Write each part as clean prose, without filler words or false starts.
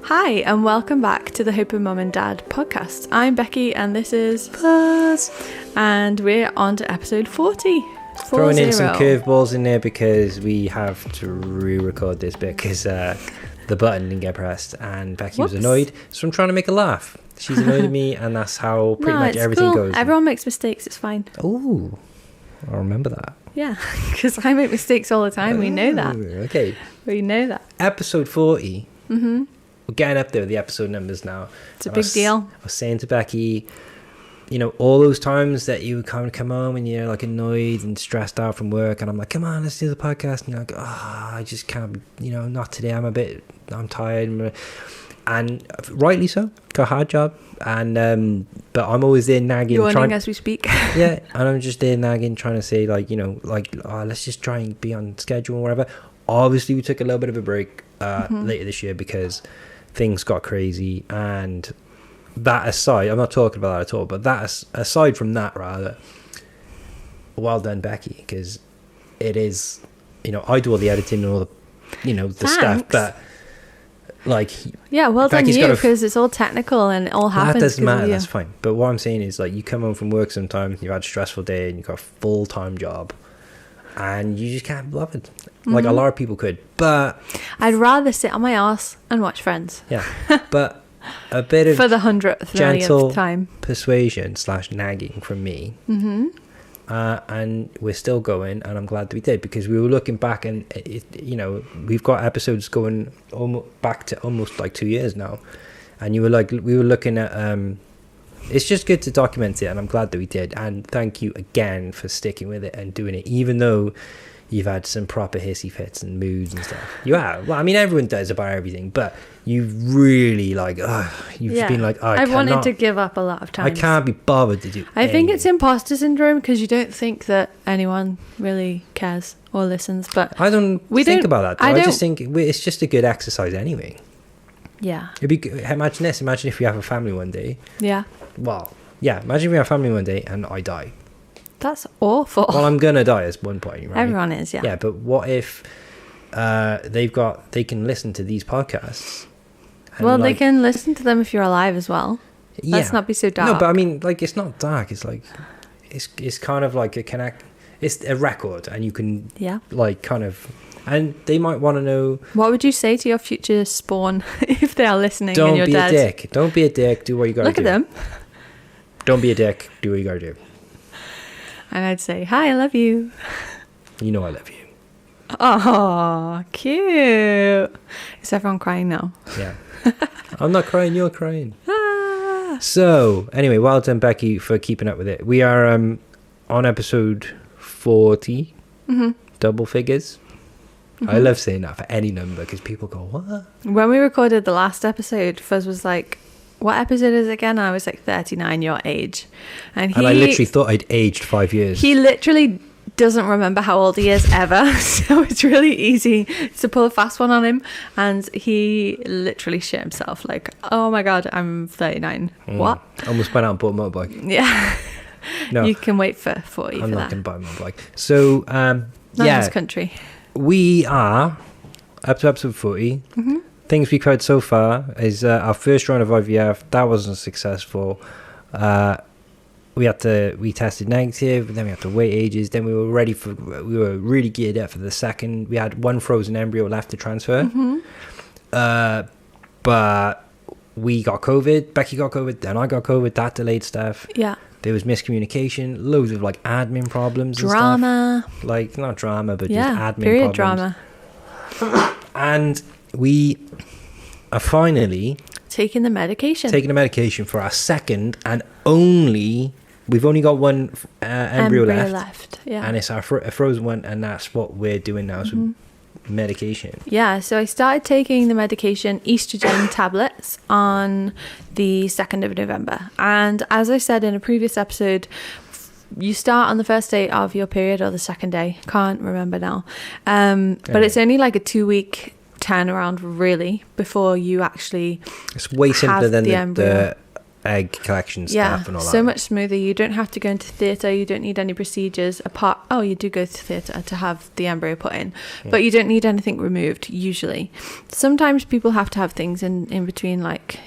Hi, and welcome back to the Hope of Mum and Dad podcast. I'm Becky, and this is Buzz, and we're on to episode 40. Throwing in some curveballs in there because we have to re-record this bit because the button didn't get pressed, and Becky was annoyed, so I'm trying to make her laugh. She's annoyed at me, and that's how pretty much everything goes. Everyone makes mistakes, it's fine. Oh, I'll remember that. Yeah, because I make mistakes all the time. We know that. Okay. We know that. Episode 40. Mm-hmm. We're getting up there with the episode numbers now. It's a big deal. I was saying to Becky, you know, all those times that you kind of come home and you're like annoyed and stressed out from work, and I'm like, come on, let's do the podcast. And you're like, I just can't, not today. I'm tired. And rightly so. Got a hard job. And but I'm always there nagging. You're warning as we speak. Yeah, and I'm just there nagging, trying to say let's just try and be on schedule or whatever. Obviously, we took a little bit of a break later this year because things got crazy. And that aside, I'm not talking about that at all, but that aside from that, rather, well done, Becky, because it is, I do all the editing and all the, the stuff, but yeah, well done you, because it's all technical and it all happens. That doesn't matter, that's fine. But what I'm saying is, you come home from work sometimes, you've had a stressful day and you've got a full-time job and you just can't love it. A lot of people could, but I'd rather sit on my arse and watch Friends. Yeah, but a bit of for the 100th gentle time persuasion / nagging from me, and we're still going, and I'm glad that we did, because we were looking back and we've got episodes going back to almost 2 years now, and we were looking at it's just good to document it, and I'm glad that we did. And thank you again for sticking with it and doing it, even though you've had some proper hissy fits and moods and stuff. You have. Well, I mean, everyone does about everything, but you've really been like, I've wanted to give up a lot of times. I can't be bothered to do I think it's imposter syndrome, because you don't think that anyone really cares or listens. But I don't think about that, though. I just think it's just a good exercise anyway. Yeah. It'd be good. Imagine this. Imagine if we have a family one day. Yeah. Well, yeah. Imagine if we have a family one day and I die. That's awful. Well, I'm gonna die at one point, right? Everyone is, yeah. Yeah, but what if they can listen to these podcasts? Well, they can listen to them if you're alive as well. Yeah. Let's not be so dark. No, but I mean, it's not dark. It's it's kind of like it's a record, and you can and they might want to know. What would you say to your future spawn if they are listening and you're dead? Don't be a dick. Don't be a dick. Do what you gotta do. Look at them. Don't be a dick. Do what you gotta do. And I'd say, hi, I love you. You know I love you. Oh, cute. Is everyone crying now? Yeah. I'm not crying, you're crying. Ah. So, anyway, well done, Becky, for keeping up with it. We are on episode 40, double figures. I love saying that for any number, because people go, what? When we recorded the last episode, Fuzz was like, what episode is it again? And I was like, 39, your age. And I literally thought I'd aged 5 years. He literally doesn't remember how old he is ever. So it's really easy to pull a fast one on him. And he literally shit himself. Like, oh my God, I'm 39. What? Almost went out and bought a motorbike. Yeah. No. You can wait for 40 I'm for not that. going to buy a motorbike. So, Not in this country. We are up to episode 40. Things we've heard so far is our first round of IVF. That wasn't successful. We tested negative, then we had to wait ages. Then we were really geared up for the second. We had one frozen embryo left to transfer. But we got COVID. Becky got COVID. Then I got COVID. That delayed stuff. Yeah. There was miscommunication, loads of admin problems, drama, and stuff. Not drama, but just admin period problems. Drama. And we are finally taking the medication for our second and only. We've only got one embryo left. Yeah, and it's our a frozen one, and that's what we're doing now. So medication. Yeah, so I started taking the medication, estrogen tablets, on the 2nd of November. And as I said in a previous episode, you start on the first day of your period or the second day. Can't remember now. But it's only like a 2-week turnaround, really, before you actually It's way simpler than the egg collection Yeah, stuff and all that. so much smoother. You don't have to go into theatre. You don't need any procedures apart. Oh, you do go to theatre to have the embryo put in, but you don't need anything removed usually. Sometimes people have to have things in between, like,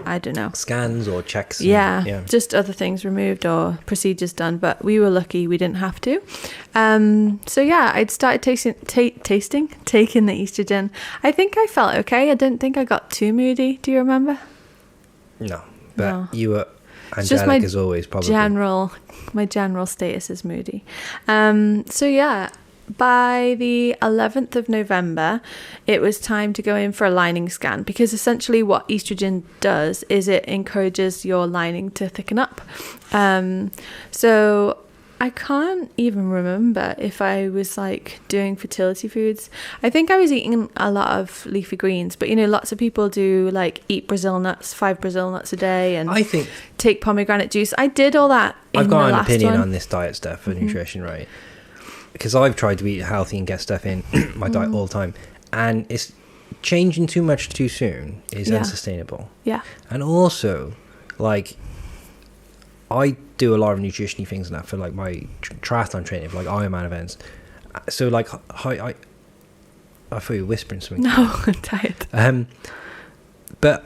I don't know, scans or checks. Yeah, just other things removed or procedures done. But we were lucky we didn't have to. So yeah, I'd started taking the estrogen. I think I felt okay. I didn't think I got too moody. Do you remember? No, but No. you were It's just angelic as always, probably. My general status is moody. So yeah, by the 11th of November, it was time to go in for a lining scan, because essentially what estrogen does is it encourages your lining to thicken up. So I can't even remember if I was like doing fertility foods. I think I was eating a lot of leafy greens, but you know, lots of people do like eat Brazil nuts, 5 Brazil nuts a day, and I think take pomegranate juice. I did all that. I've got an opinion one. on this diet stuff for nutrition, right? Because I've tried to eat healthy and get stuff in my diet all the time, and it's changing too much too soon is unsustainable. Yeah. And also, like, I do a lot of nutrition things and that for like my triathlon training, for like Ironman events. So like, I thought you were whispering something. No, I'm tired. But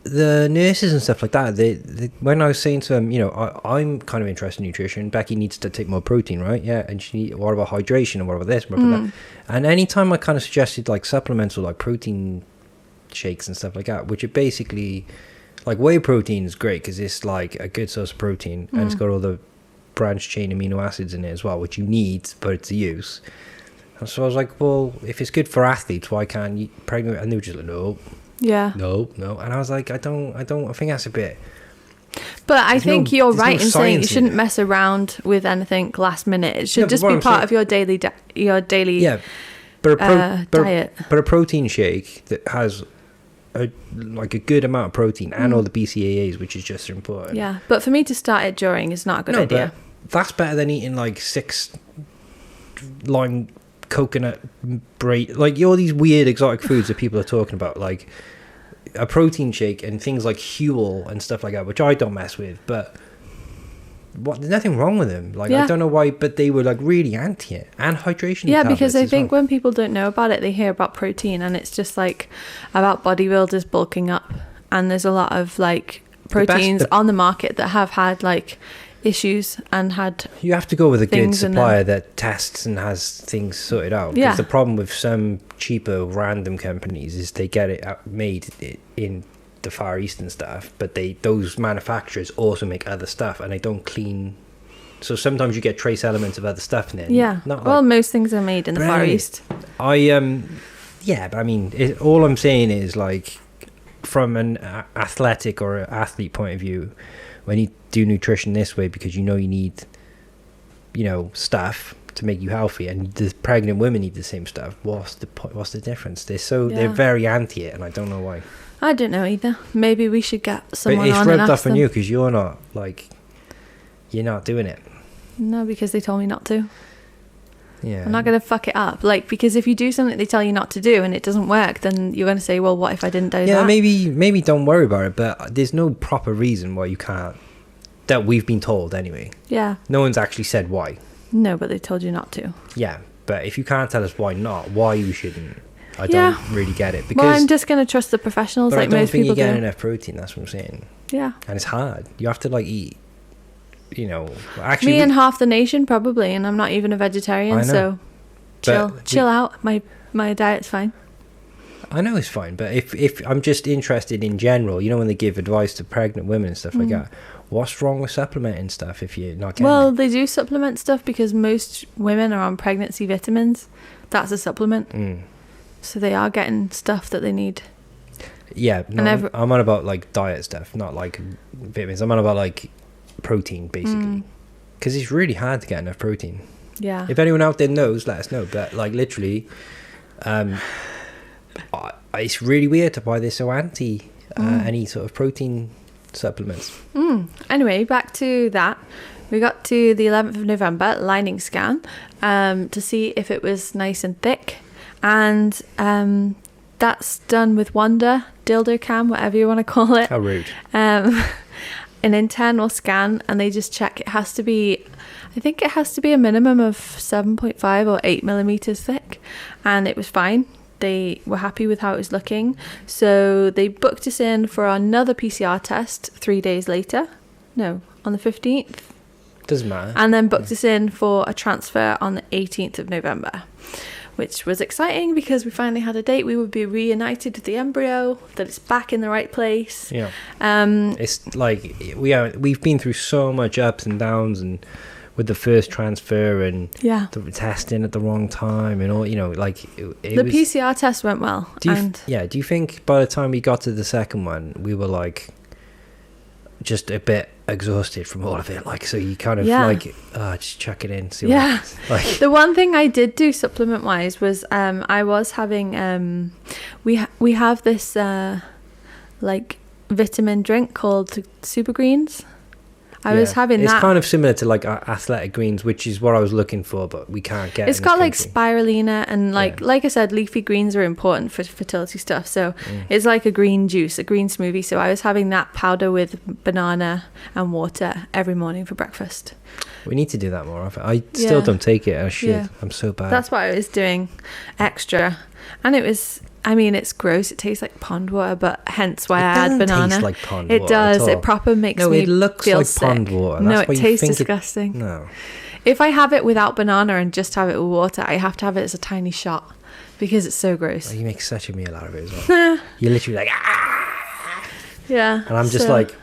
the nurses and stuff like that, they when I was saying to them, you know, I'm kind of interested in nutrition. Becky needs to take more protein, right? Yeah, and what about hydration and what about this? What about that? And anytime I kind of suggested like supplements or like protein shakes and stuff like that, which are basically like whey protein is great because it's like a good source of protein and it's got all the branched chain amino acids in it as well, which you need for its use. And so I was like, well, if it's good for athletes, why can't you pregnant? And they were just like, no. Yeah. No. And I was like, I think that's a bit. But I think you're right in saying you science in shouldn't it. mess around with anything last minute. It should Yeah, but just what be I'm part saying- of your daily Yeah. But diet. But a protein shake that has a good amount of protein and all the BCAAs, which is just as important. Yeah, but for me to start it during is not a good idea. But that's better than eating like 6 lime coconut like all these weird exotic foods that people are talking about, like a protein shake and things like Huel and stuff like that, which I don't mess with, but there's nothing wrong with them. Like, I don't know why, but they were like really anti it. And hydration Yeah, tablets because I as think well. when people don't know about it, they hear about protein and it's just like about bodybuilders bulking up, and there's a lot of like proteins on the market that have had like issues and had you have to go with a good things in supplier that tests and has things sorted out. Because Yeah. the problem with some cheaper random companies is they get it made in the Far East and stuff, but those manufacturers also make other stuff and they don't clean. So sometimes you get trace elements of other stuff in it. Yeah. Well, most things are made in the Far East. Yeah, but I mean, all I'm saying is, like, from an athletic or athlete point of view, when you do nutrition this way, because you know you need, you know, stuff to make you healthy, and the pregnant women need the same stuff. What's the difference? They're very anti it, and I don't know why. I don't know either. Maybe we should get someone but it's on and rubbed ask off on them. you because you're not doing it. No, because they told me not to. Yeah, I'm not going to fuck it up. Like, because if you do something they tell you not to do and it doesn't work, then you're going to say, well, what if I didn't do that? Yeah, maybe don't worry about it, but there's no proper reason why you can't, that we've been told anyway. Yeah. No one's actually said why. No, but they told you not to. Yeah, but if you can't tell us why not, why you shouldn't, I Yeah. don't really get it. Because Well, I'm just going to trust the professionals but like I don't most think people you're getting do. enough protein, that's what I'm saying. Yeah. And it's hard. You have to like eat, you know, actually Me and half the nation probably, and I'm not even a vegetarian, I know. so chill out. My diet's fine. I know it's fine, but if I'm just interested in general, you know, when they give advice to pregnant women and stuff like that, what's wrong with supplementing stuff if you're not getting Well, it? they do supplement stuff because most women are on pregnancy vitamins. That's a supplement. So they are getting stuff that they need. Yeah, no, And I'm on about like diet stuff, not like vitamins. I'm on about like protein, basically, because it's really hard to get enough protein. Yeah. If anyone out there knows, let us know. But like literally, it's really weird to buy this so anti any sort of protein supplements. Anyway, back to that. We got to the 11th of November, lining scan, to see if it was nice and thick. And that's done with Wonder, dildo cam, whatever you want to call it. How rude. an internal scan, and they just check. It has to be, I think it has to be a minimum of 7.5 or 8 millimeters thick, and it was fine. They were happy with how it was looking, so they booked us in for another PCR test 3 days later. No, on the 15th. Doesn't matter. And then booked us in for a transfer on the 18th of November, which was exciting because we finally had a date. We would be reunited with the embryo, that it's back in the right place. Yeah. It's like we've been through so much ups and downs, and with the first transfer and the testing at the wrong time and all, you know, like it the was, PCR test went well. Do you think by the time we got to the second one, we were like just a bit exhausted from all of it, like, so you kind of like just chuck it in, see what like. The one thing I did do supplement wise was I was having we have this like vitamin drink called Super Greens. I was having it's that. Kind of similar to like Athletic Greens, which is what I was looking for, but we can't get. It's got like spirulina and like I said, leafy greens are important for fertility stuff. So it's like a green juice, a green smoothie. So I was having that powder with banana and water every morning for breakfast. We need to do that more often. I still don't take it. I should. Yeah. I'm so bad. That's what I was doing extra, and it was. I mean, it's gross. It tastes like pond water, but hence why I add banana. Taste like pond it water does. It proper makes me it looks feel like sick. Pond water. No, That's it tastes disgusting. No. If I have it without banana and just have it with water, I have to have it as a tiny shot because it's so gross. You make such a meal out of it as well. You're literally like, ah! Yeah. And I'm just like...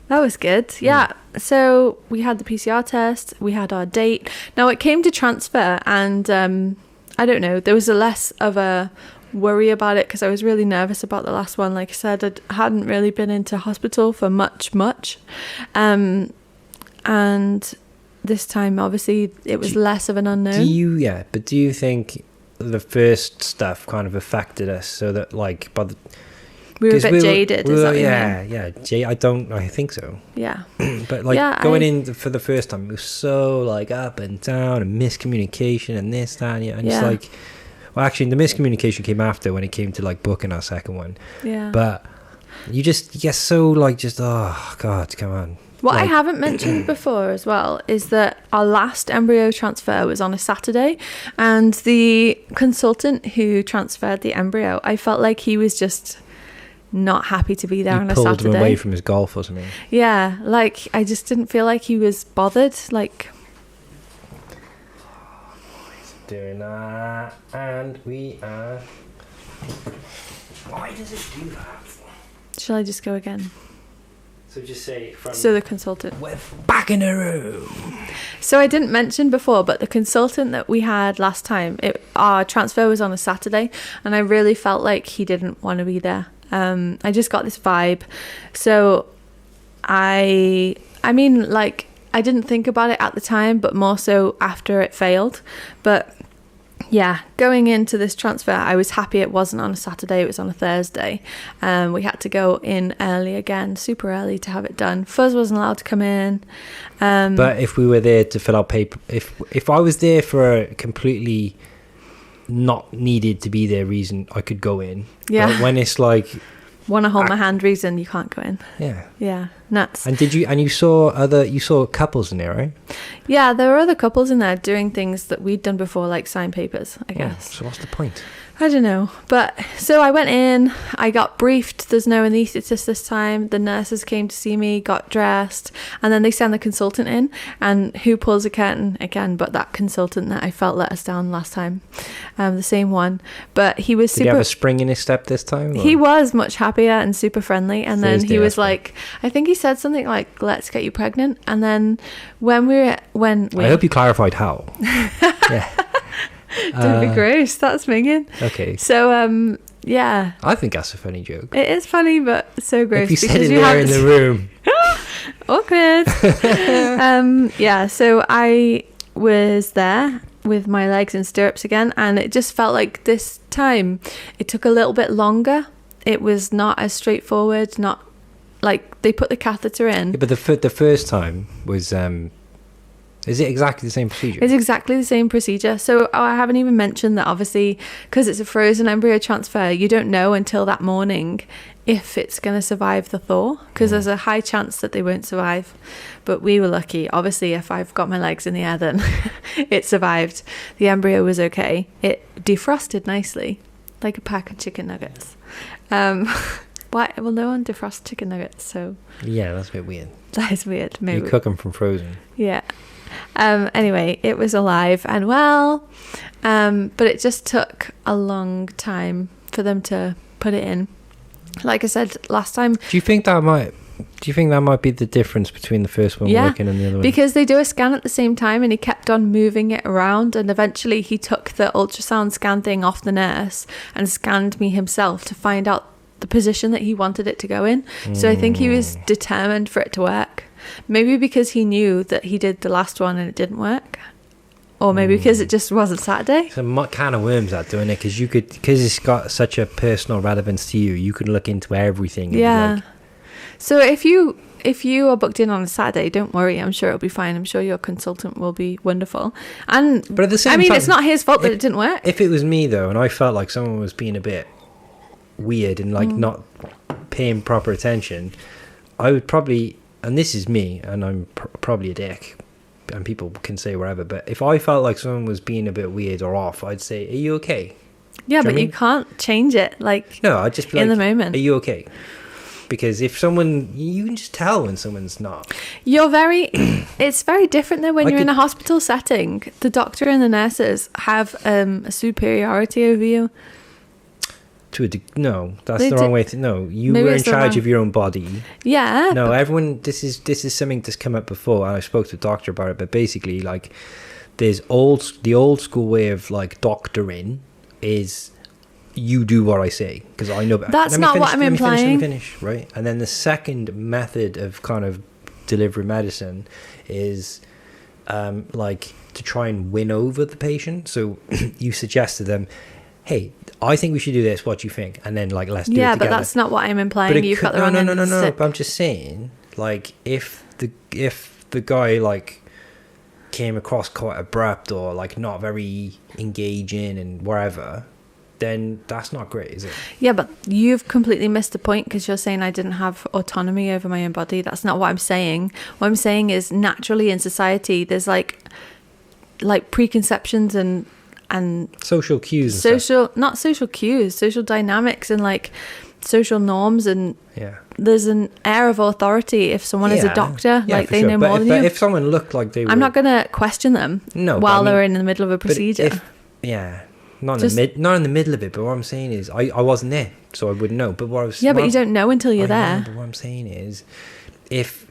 That was good. Yeah. So we had the PCR test. We had our date. Now it came to transfer and I don't know, there was a less of a worry about it because I was really nervous about the last one. Like I said, I hadn't really been into hospital for much and this time obviously it was less of an unknown. Do you think the first stuff kind of affected us so that like by the we were a bit jaded, is that what you mean? I think so. Yeah. But like going in for the first time, it was so like up and down and miscommunication and this, that, and it's like, well, actually, the miscommunication came after when it came to like booking our second one. Yeah. But you get so like just, oh God, come on. What I haven't mentioned before as well is that our last embryo transfer was on a Saturday, and the consultant who transferred the embryo, I felt like he was just not happy to be there on a Saturday. Pulled him away from his golf or something. Yeah, like I just didn't feel like he was bothered. Like, doing that, and we are. Why does it do that? Shall I just go again? So just say from. So the consultant. We're back in the room. So I didn't mention before, but the consultant that we had last time, our transfer was on a Saturday, and I really felt like he didn't want to be there. I just got this vibe. So I mean, like, I didn't think about it at the time, but more so after it failed. But yeah, going into this transfer, I was happy it wasn't on a Saturday, it was on a Thursday. We had to go in early again, super early to have it done. Fuzz wasn't allowed to come in. But if we were there to fill out paper, if I was there for a completely not needed to be there reason, I could go in. Yeah. But when it's like want to hold my hand reason, you can't go in. Yeah, nuts. And you saw couples in there, right? Yeah, there were other couples in there doing things that we'd done before, like sign papers, I guess. So what's the point? I don't know. But so I went in, I got briefed, there's no anaesthetist this time. The nurses came to see me, got dressed, and then they send the consultant in. And who pulls a curtain again but that consultant that I felt let us down last time. The same one. But he was Did he have a spring in his step this time? Or? He was much happier and super friendly. And then he was like, I think he said something like, let's get you pregnant. And then I hope you clarified how. Yeah. Don't be gross. That's minging. Okay. So, yeah. I think that's a funny joke. It is funny, but so gross. If you said it there in the room. Awkward. Yeah, so I was there with my legs in stirrups again, and it just felt like this time it took a little bit longer. It was not as straightforward, not like they put the catheter in. Yeah, but the first time was... Is it exactly the same procedure? It's exactly the same procedure. So I haven't even mentioned that obviously because it's a frozen embryo transfer, you don't know until that morning if it's going to survive the thaw, because there's a high chance that they won't survive. But we were lucky. Obviously, if I've got my legs in the air, then it survived. The embryo was okay. It defrosted nicely, like a pack of chicken nuggets. Why? Well, no one defrosts chicken nuggets, so... Yeah, that's a bit weird. That is weird. Maybe. You cook them from frozen. Yeah. Anyway, it was alive and well, but it just took a long time for them to put it in. Like I said last time. Do you think that might be the difference between the first one working and the other one? Because they do a scan at the same time, and he kept on moving it around, and eventually he took the ultrasound scan thing off the nurse and scanned me himself to find out the position that he wanted it to go in. So I think he was determined for it to work. Maybe because he knew that he did the last one and it didn't work, or maybe because it just wasn't Saturday. So what kind of worms that doing it? Because it's got such a personal relevance to you. You can look into everything. Yeah. So if you are booked in on a Saturday, don't worry. I'm sure it'll be fine. I'm sure your consultant will be wonderful. But at the same time, it's not his fault that it didn't work. If it was me though, and I felt like someone was being a bit weird and like not paying proper attention, I would probably, and this is me, and I'm probably a dick, and people can say whatever, but if I felt like someone was being a bit weird or off, I'd say, are you okay? Yeah, but you can't change it. Like, no, I'd just be in like, the moment. Are you okay? Because if someone, you can just tell when someone's not. It's very different though when you're in a hospital setting. The doctor and the nurses have a superiority over you. No, that's the wrong way to. No, you were in charge of your own body. Yeah. No, everyone. This is something that's come up before, and I spoke to a doctor about it. But basically, like, the old school way of like doctoring is you do what I say because I know. That's not what I'm implying. Let me finish, right? And then the second method of kind of delivery medicine is like to try and win over the patient. So you suggest to them, hey, I think we should do this. What do you think? And then like, let's do it together. Yeah, but that's not what I'm implying. You've got the wrong end of the stick. But I'm just saying, like, if the guy like came across quite abrupt or like not very engaging and wherever, then that's not great, is it? Yeah, but you've completely missed the point because you're saying I didn't have autonomy over my own body. That's not what I'm saying. What I'm saying is naturally in society, there's like preconceptions and social cues, not social cues, social dynamics and like social norms, and there's an air of authority if someone is a doctor, like they know more than you. But if someone looked like they were, I'm not going to question them while they're in the middle of a procedure. Not in the middle of it. But what I'm saying is, I wasn't there, so I wouldn't know. But but you don't know until you're there. But what I'm saying is, if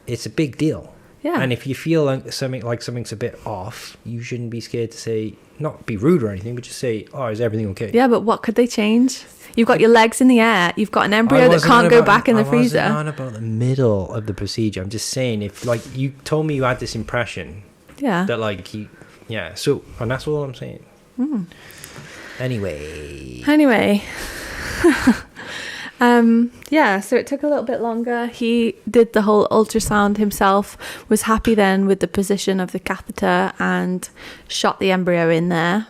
it's a big deal. Yeah. And if you feel like something's a bit off, you shouldn't be scared to say, not be rude or anything, but just say, oh, is everything okay? Yeah, but what could they change? You've got your legs in the air. You've got an embryo that can't go back in the freezer. I wasn't on about the middle of the procedure. I'm just saying, if like you told me you had this impression, that like so, and that's all I'm saying. Anyway. So it took a little bit longer. He did the whole ultrasound himself, was happy then with the position of the catheter and shot the embryo in there.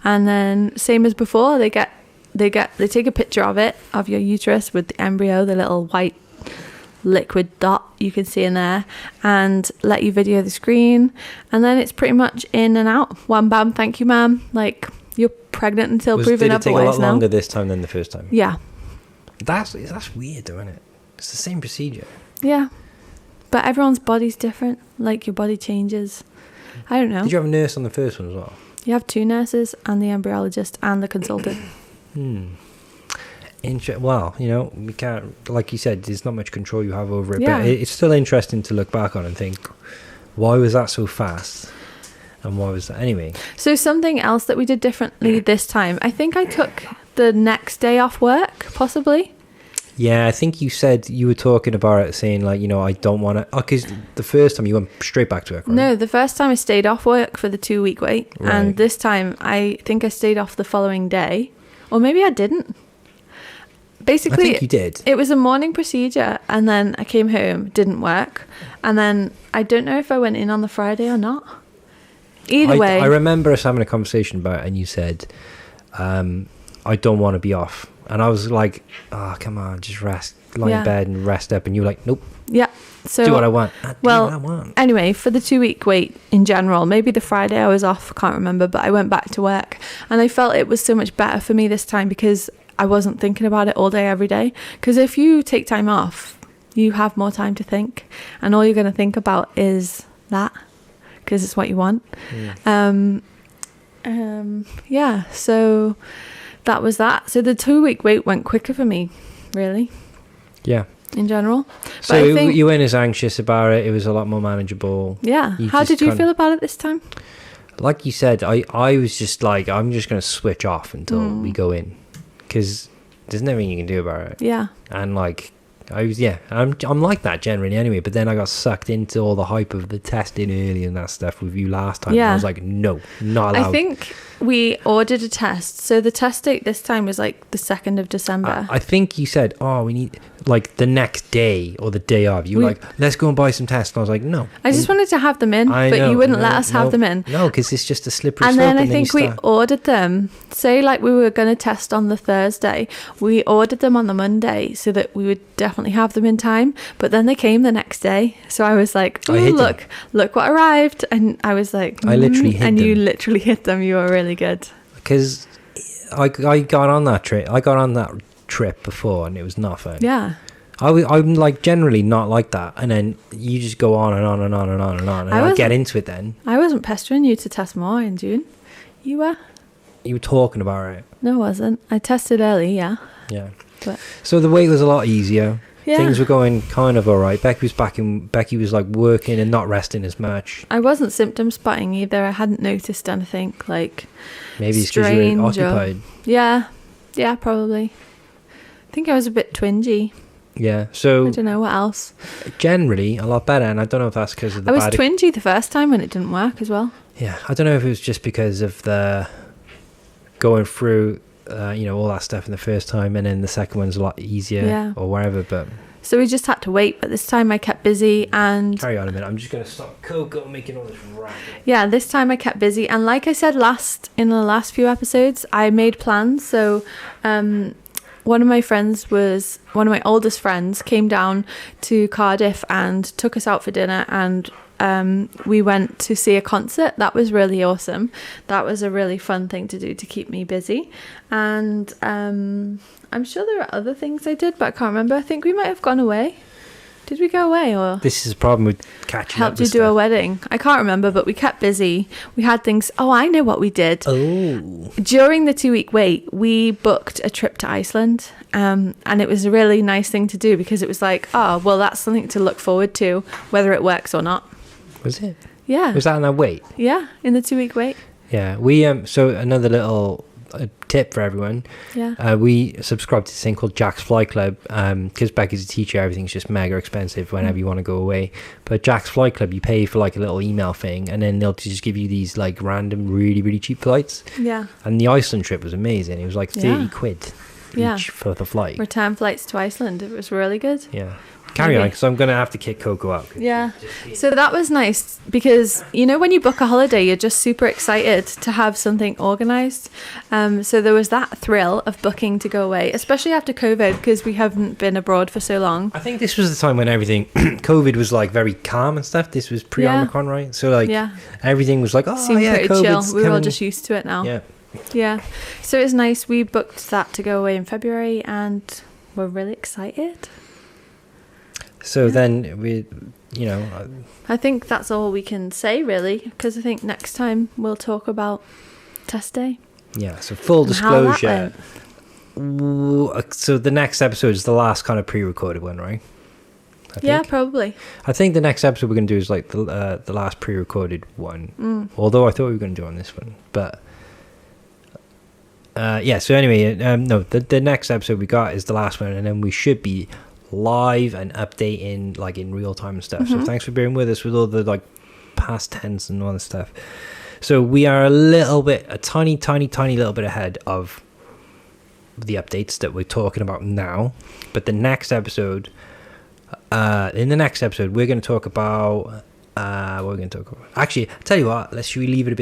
And then same as before, they take a picture of your uterus with the embryo, the little white liquid dot you can see in there, and let you video the screen, and then it's pretty much in and out. Wham bam, thank you ma'am. Like, you're pregnant until proven otherwise. Did it take a lot longer this time than the first time? Yeah. That's weird though, isn't it? It's the same procedure. Yeah. But everyone's body's different. Like, your body changes. I don't know. Did you have a nurse on the first one as well? You have 2 nurses and the embryologist and the consultant. Well, we can't, like you said, there's not much control you have over it. Yeah. But it's still interesting to look back on and think, why was that so fast? And why was that? Anyway. So something else that we did differently this time, I think I took the next day off work, possibly. Yeah, I think you said you were talking about it, saying like, I don't want to, because the first time you went straight back to work, right? No, the first time I stayed off work for the 2-week wait, right. And this time I think I stayed off the following day, or maybe I didn't, basically, I think you did. It was a morning procedure, and then I came home, didn't work, and then I don't know if I went in on the Friday or not. Either way, I remember us having a conversation about it, and you said, I don't want to be off. And I was like, oh, come on, just rest. Lie in bed and rest up. And you were like, nope. Yeah. So do what I want. Well, I want. Anyway, for the 2-week wait in general, maybe the Friday I was off, can't remember, but I went back to work. And I felt it was so much better for me this time because I wasn't thinking about it all day, every day. Because if you take time off, you have more time to think. And all you're going to think about is that. Because it's what you want. Yeah, so that was that. So the 2-week wait went quicker for me, really. Yeah. In general. So but I think, you weren't as anxious about it. It was a lot more manageable. Yeah. How did you feel about it this time? Like you said, I was just like, I'm just going to switch off until we go in. Because there's nothing you can do about it. Yeah. And like, I'm like that generally anyway, but then I got sucked into all the hype of the testing early and that stuff with you last time. Yeah. I was like, no, not allowed. I think we ordered a test. So the test date this time was like the 2nd of December. I think you said, oh, we need like the next day or the day of. You were like, let's go and buy some tests. And I was like, no. I just wanted to have them in, but you wouldn't let us have them in. No, because it's just a slippery and slope. Then I think we ordered them. Say like we were going to test on the Thursday. We ordered them on the Monday so that we would definitely have them in time. But then they came the next day. So I was like, look what arrived. And I was like, I literally hit them. And you literally hit them. You were really good. Because I got on that trip. I got on that trip before and it was not fun. Yeah. I'm like generally not like that, and then you just go on and on and on and on and on, and I get into it. Then I wasn't pestering you to test more in June. You were. You were talking about it. No, I wasn't. I tested early. Yeah. But so the wait was a lot easier. Yeah. Things were going kind of all right. Becky was back in. Becky was like working and not resting as much. I wasn't symptom spotting either. I hadn't noticed anything like maybe it's because you were occupied. Yeah, probably. I think I was a bit twingy. Yeah, so I don't know what else. Generally, a lot better, and I don't know if that's because of the. I was twingy the first time when it didn't work as well. Yeah, I don't know if it was just because of the going through, all that stuff in the first time, and then the second one's a lot easier or wherever. But so we just had to wait. But this time I kept busy and. Carry on a minute. I'm just going to stop Coco making all this racket. Yeah, this time I kept busy, and like I said in the last few episodes, I made plans. So, one of my oldest friends came down to Cardiff and took us out for dinner, and we went to see a concert. That was really awesome. That was a really fun thing to do to keep me busy. And I'm sure there are other things I did, but I can't remember. I think we might have gone away. Did we go away or? This is a problem with catching up. Helped you do a wedding. I can't remember, but we kept busy. We had things. Oh, I know what we did. Oh. During the 2-week wait, we booked a trip to Iceland. And it was a really nice thing to do because it was like, oh, well, that's something to look forward to, whether it works or not. Was it? Yeah. Was that in that wait? Yeah, in the 2-week wait. Yeah, we so another little tip for everyone. Yeah. We subscribe to this thing called Jack's Fly Club because Becky's a teacher. Everything's just mega expensive whenever you want to go away. But Jack's Fly Club, you pay for like a little email thing, and then they'll just give you these like random, really, really cheap flights. Yeah. And the Iceland trip was amazing. It was like 30 quid each for the flight. Return flights to Iceland. It was really good. Yeah. Carry on, because I'm going to have to kick Coco out. Yeah. So that was nice because, when you book a holiday, you're just super excited to have something organised. So there was that thrill of booking to go away, especially after COVID, because we haven't been abroad for so long. I think this was the time when everything, COVID was like very calm and stuff. This was pre-Omicron, right? So like everything was like, seemed pretty COVID's chill. We were all just used to it now. Yeah. Yeah. So it was nice. We booked that to go away in February and we're really excited. So then we, I think that's all we can say really, because I think next time we'll talk about test day. Yeah, so full disclosure. So the next episode is the last kind of pre-recorded one, right? Yeah, probably. I think the next episode we're going to do is like the last pre-recorded one. Although I thought we were going to do on this one. But so anyway, no, the next episode we got is the last one, and then we should be live and updating like in real time and stuff. So thanks for bearing with us with all the like past tense and all this stuff. So we are a tiny little bit ahead of the updates that we're talking about now. But the next episode, in the next episode, we're going to talk about what we're going to talk about. Actually, I'll tell you what, should we leave it a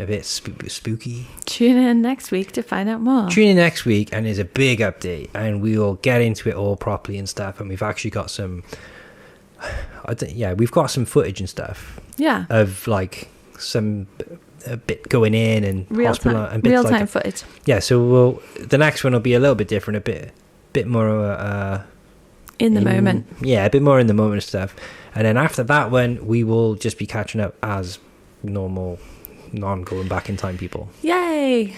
bit spooky? Tune in next week to find out more. Tune in next week, and there's a big update, and we will get into it all properly and stuff. And we've actually got some, we've got some footage and stuff. Yeah. Of like a bit going in and hospital and bits real like time that. footage. Yeah. So the next one will be a little bit different, a bit more in the moment. Yeah, a bit more in the moment and stuff. And then after that one, we will just be catching up as normal, non-going back in time people. Yay!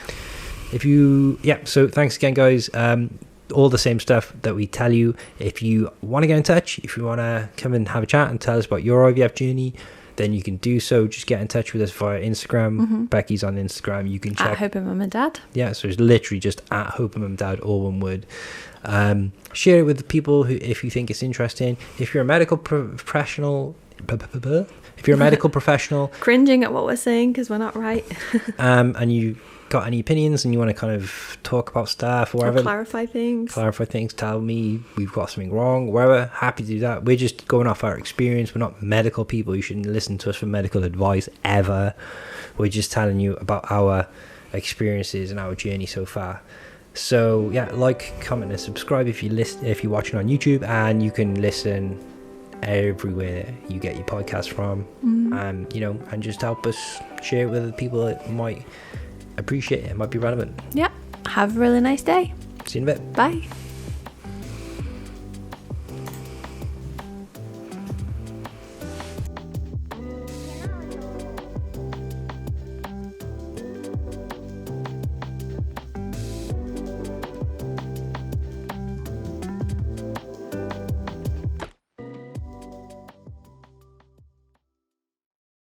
So thanks again, guys. All the same stuff that we tell you. If you want to get in touch, if you want to come and have a chat and tell us about your IVF journey, then you can do so. Just get in touch with us via Instagram. Mm-hmm. Becky's on Instagram. You can check at Hope and Mum and Dad. Yeah, so it's literally just at Hope and Mum and Dad, all one word. Share it with the people who, if you think it's interesting. If you're a medical professional, cringing at what we're saying because we're not right, and you got any opinions and you want to kind of talk about stuff or whatever, or clarify things, tell me we've got something wrong, wherever, happy to do that. We're just going off our experience. We're not medical people. You shouldn't listen to us for medical advice ever. We're just telling you about our experiences and our journey so far. So yeah, like, comment and subscribe if you're watching on YouTube, and you can listen everywhere you get your podcast from. And just help us share it with the people that might appreciate it, might be relevant. Yeah. Have a really nice day. See you in a bit. Bye.